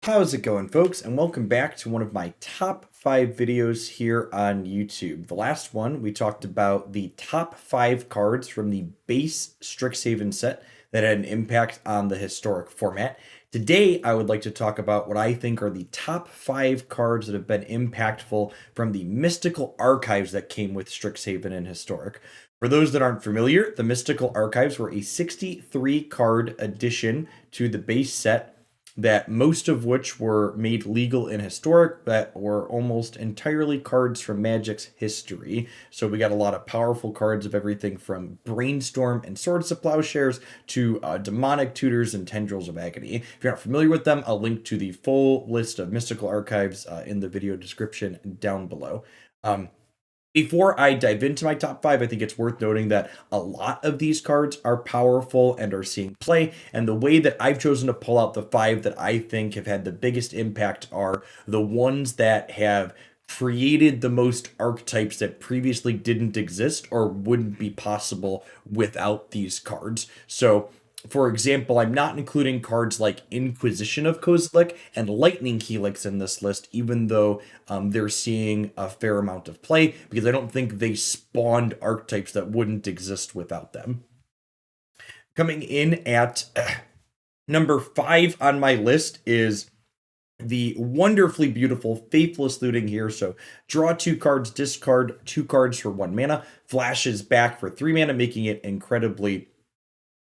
How's it going, folks? And welcome back to one of my top 5 videos here on YouTube. The last one, we talked about the top 5 cards from the base Strixhaven set that had an impact on the historic format. Today, I would like to talk about what I think are the top 5 cards that have been impactful from the mystical archives that came with Strixhaven and Historic. For those that aren't familiar, the mystical archives were a 63 card addition to the base set that most of which were made legal in Historic, that were almost entirely cards from Magic's history. So we got a lot of powerful cards of everything from Brainstorm and Swords of Plowshares to Demonic Tutors and Tendrils of Agony. If you're not familiar with them, I'll link to the full list of mystical archives in the video description down below. Before I dive into my top 5, I think it's worth noting that a lot of these cards are powerful and are seeing play, and the way that I've chosen to pull out the 5 that I think have had the biggest impact are the ones that have created the most archetypes that previously didn't exist or wouldn't be possible without these cards. So for example, I'm not including cards like Inquisition of Kozilek and Lightning Helix in this list, even though they're seeing a fair amount of play, because I don't think they spawned archetypes that wouldn't exist without them. Coming in at number 5 on my list is the wonderfully beautiful Faithless Looting here. So draw 2 cards, discard 2 cards for 1 mana, flashes back for 3 mana, making it incredibly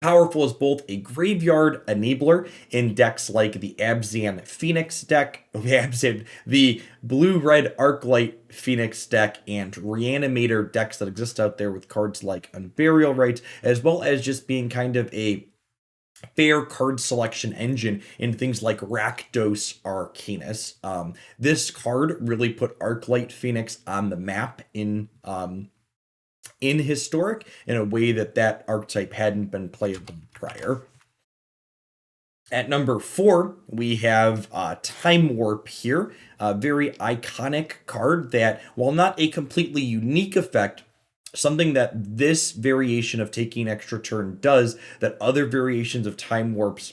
powerful as both a graveyard enabler in decks like the Abzan Phoenix deck, the blue-red Arclight Phoenix deck, and Reanimator decks that exist out there with cards like Unburial Rites, as well as just being kind of a fair card selection engine in things like Rakdos Arcanus. This card really put Arclight Phoenix on the map in Historic in a way that archetype hadn't been playable prior. At number 4, we have Time Warp here, a very iconic card that, while not a completely unique effect, something that this variation of taking an extra turn does that other variations of Time Warps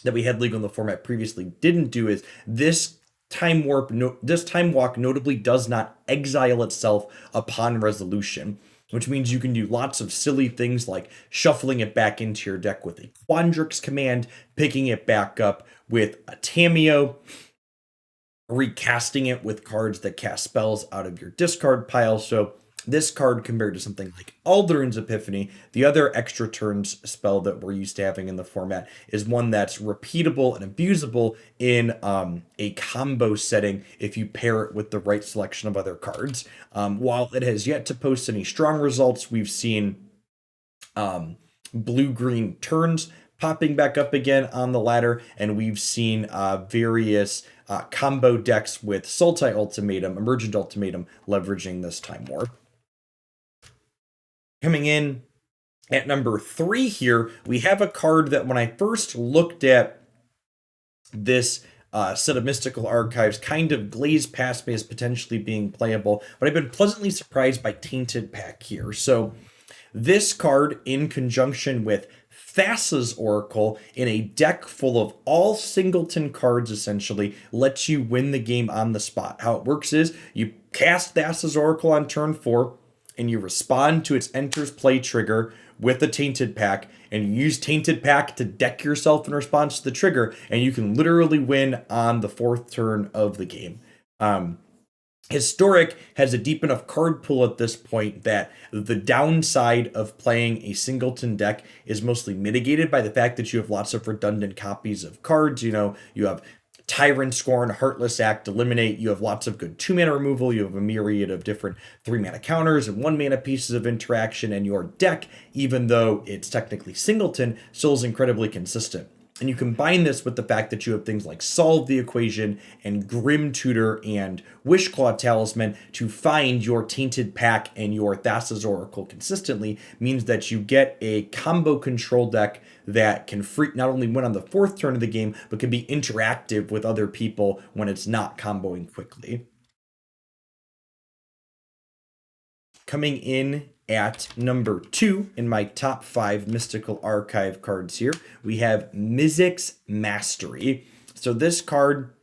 that we had legal in the format previously didn't do is this Time Walk notably does not exile itself upon resolution, which means you can do lots of silly things like shuffling it back into your deck with a Quandrix command, picking it back up with a Tamiyo, recasting it with cards that cast spells out of your discard pile. So this card, compared to something like Aldurin's Epiphany, the other extra turns spell that we're used to having in the format, is one that's repeatable and abusable in a combo setting if you pair it with the right selection of other cards. While it has yet to post any strong results, we've seen blue-green turns popping back up again on the ladder, and we've seen various combo decks with Sultai Ultimatum, Emergent Ultimatum, leveraging this Time Warp. Coming in at number 3 here, we have a card that when I first looked at this set of mystical archives kind of glazed past me as potentially being playable, but I've been pleasantly surprised by Tainted Pack here. So this card, in conjunction with Thassa's Oracle, in a deck full of all singleton cards, essentially, lets you win the game on the spot. How it works is you cast Thassa's Oracle on turn 4, and you respond to its enters play trigger with the Tainted Pack, and you use Tainted Pack to deck yourself in response to the trigger, and you can literally win on the 4th turn of the game. Historic has a deep enough card pool at this point that the downside of playing a singleton deck is mostly mitigated by the fact that you have lots of redundant copies of cards. You know, you have Tyrant Scorn, Heartless Act, Eliminate. You have lots of good 2-mana removal. You have a myriad of different 3-mana counters and 1-mana pieces of interaction. And your deck, even though it's technically singleton, still is incredibly consistent. And you combine this with the fact that you have things like Solve the Equation and Grim Tutor and Wishclaw Talisman to find your Tainted Pack and your Thassa's Oracle consistently, means that you get a combo control deck that can not only win on the 4th turn of the game, but can be interactive with other people when it's not comboing quickly. Coming in at number 2 in my top 5 mystical archive cards here, we have Mizzix's Mastery. So this card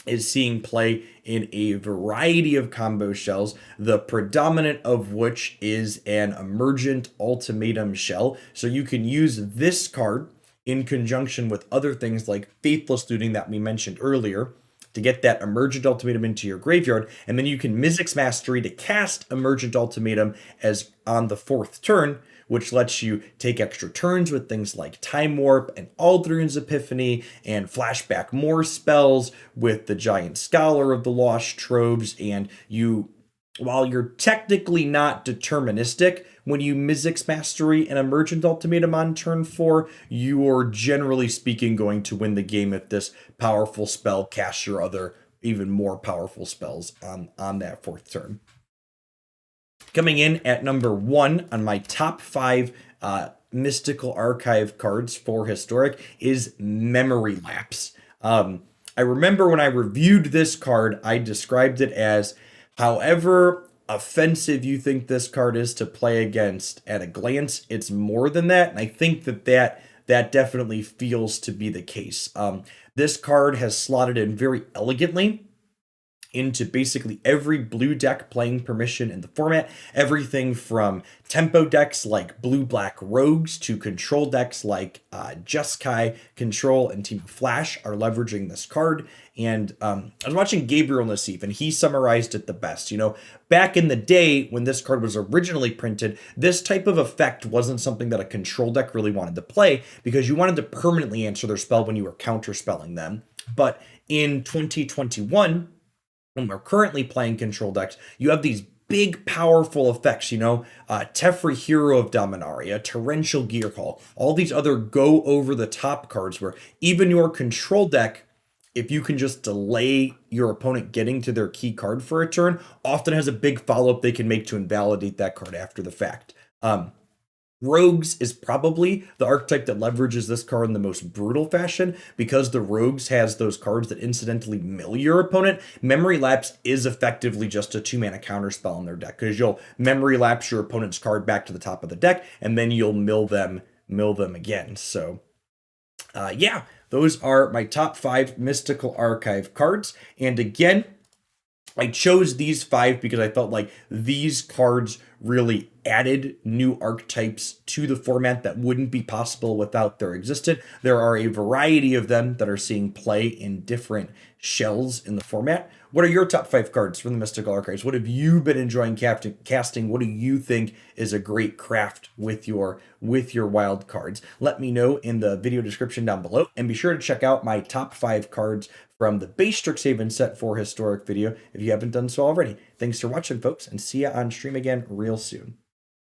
is seeing play in a variety of combo shells, the predominant of which is an Emergent Ultimatum shell. So you can use this card in conjunction with other things like Faithless Looting that we mentioned earlier to get that Emergent Ultimatum into your graveyard, and then you can Mizzix Mastery to cast Emergent Ultimatum as on the 4th turn, which lets you take extra turns with things like Time Warp and Aldrin's Epiphany and flashback more spells with the Giant Scholar of the Lost Troves, and you, while you're technically not deterministic, when you Mizzix Mastery and Emergent Ultimatum on turn 4, you're generally speaking going to win the game if this powerful spell casts your other even more powerful spells on that 4th turn. Coming in at number 1 on my top 5 Mystical Archive cards for Historic is Memorylapse. I remember when I reviewed this card, I described it as however offensive you think this card is to play against at a glance, it's more than that. And I think that definitely feels to be the case. This card has slotted in very elegantly into basically every blue deck playing permission in the format. Everything from tempo decks like blue-black rogues to control decks like Jeskai, Control, and Team Flash are leveraging this card. And I was watching Gabriel Nassif, and he summarized it the best. You know, back in the day when this card was originally printed, this type of effect wasn't something that a control deck really wanted to play because you wanted to permanently answer their spell when you were counterspelling them. But in 2021, when we're currently playing control decks, you have these big, powerful effects, you know, Teferi, Hero of Dominaria, Torrential Gearcall, all these other go over the top cards where even your control deck, if you can just delay your opponent getting to their key card for a turn, often has a big follow-up they can make to invalidate that card after the fact. Rogues is probably the archetype that leverages this card in the most brutal fashion because the Rogues has those cards that incidentally mill your opponent. Memorylapse is effectively just a 2-mana counterspell in their deck because you'll Memorylapse your opponent's card back to the top of the deck and then you'll mill them again. So yeah, those are my top 5 Mystical Archive cards. And again, I chose these 5 because I felt like these cards really added new archetypes to the format that wouldn't be possible without their existence. There are a variety of them that are seeing play in different shells in the format. What are your top 5 cards from the Mystical Archives? What have you been enjoying casting? What do you think is a great craft with your wild cards? Let me know in the video description down below, and be sure to check out my top 5 cards from the base Strixhaven set for Historic video if you haven't done so already. Thanks for watching, folks, and see ya on stream again real soon.